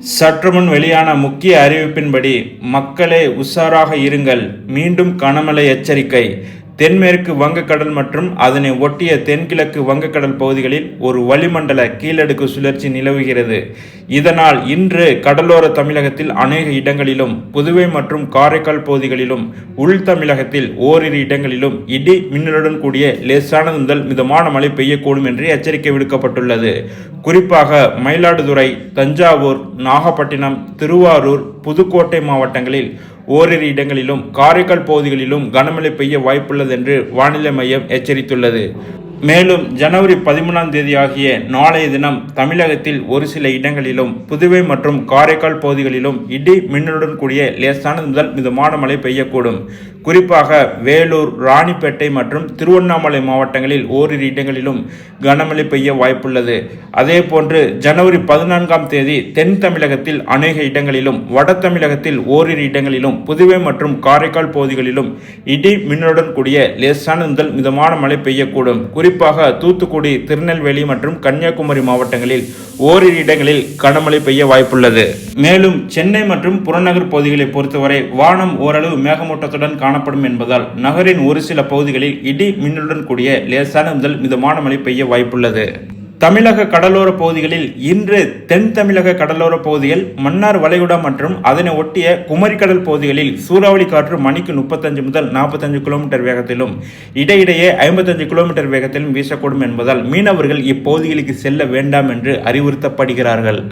சற்றுமுன் வெளியான முக்கிய அறிவிப்பின்படி, மக்களே உஷாராக இருங்கள், மீண்டும் கனமழை எச்சரிக்கை. தென்மேற்கு வங்கக்கடல் மற்றும் அதனை ஒட்டிய தென்கிழக்கு வங்கக்கடல் பகுதிகளில் ஒரு வளிமண்டல கீழடுக்கு சுழற்சி நிலவுகிறது. இதனால் இன்று கடலோர தமிழகத்தில் அநேக இடங்களிலும், புதுவை மற்றும் காரைக்கால் பகுதிகளிலும், உள் தமிழகத்தில் ஓரிரு இடங்களிலும் இடி மின்னலுடன் கூடிய லேசானது முதல் மிதமான மழை பெய்யக்கூடும் என்று எச்சரிக்கை விடுக்கப்பட்டுள்ளது. குறிப்பாக மயிலாடுதுறை, தஞ்சாவூர், நாகப்பட்டினம், திருவாரூர், புதுக்கோட்டை மாவட்டங்களில் ஓரிரு இடங்களிலும், காரைக்கால் பகுதிகளிலும் கனமழை பெய்ய வாய்ப்புள்ளது என்று வானிலை மையம் எச்சரித்துள்ளது. மேலும் ஜனவரி 13ஆம் தேதி ஆகிய நாளைய தினம் தமிழகத்தில் ஒரு சில இடங்களிலும், புதுவை மற்றும் காரைக்கால் பகுதிகளிலும் இடி மின்னலுடன் கூடிய லேசானது முதல் மிதமான மழை பெய்யக்கூடும். குறிப்பாக வேலூர், ராணிப்பேட்டை மற்றும் திருவண்ணாமலை மாவட்டங்களில் ஓரிரு இடங்களிலும் கனமழை பெய்ய வாய்ப்புள்ளது. அதேபோன்று ஜனவரி 14ஆம் தேதி தென் தமிழகத்தில் அநேக இடங்களிலும், வட தமிழகத்தில் ஓரிரு இடங்களிலும், புதுவை மற்றும் காரைக்கால் பகுதிகளிலும் இடி மின்னலுடன் கூடிய லேசானது முதல் மிதமான மழை பெய்யக்கூடும். குறிப்பாக தூத்துக்குடி, திருநெல்வேலி மற்றும் கன்னியாகுமரி மாவட்டங்களில் ஓரிரு இடங்களில் கனமழை பெய்ய வாய்ப்புள்ளது. மேலும் சென்னை மற்றும் புறநகர் பகுதிகளை பொறுத்தவரை வானம் ஓரளவு மேகமூட்டத்துடன் காணப்படும் என்பதால் நகரின் ஒரு சில பகுதிகளில் இடி மின்னலுடன் கூடிய லேசான முதல் மிதமான மழை பெய்ய வாய்ப்புள்ளது. தமிழக கடலோர பகுதிகளில் இன்று தென் தமிழக கடலோர பகுதிகள், மன்னார் வளைகுடா மற்றும் அதனை ஒட்டிய குமரிக்கடல் பகுதிகளில் சூறாவளி காற்று மணிக்கு 35 முதல் 45 கிலோமீட்டர் வேகத்திலும், இடையிடையே 55 கிலோமீட்டர் வேகத்திலும் வீசக்கூடும் என்பதால் மீனவர்கள் இப்பகுதிகளுக்கு செல்ல வேண்டாம் என்று அறிவுறுத்தப்படுகிறார்கள்.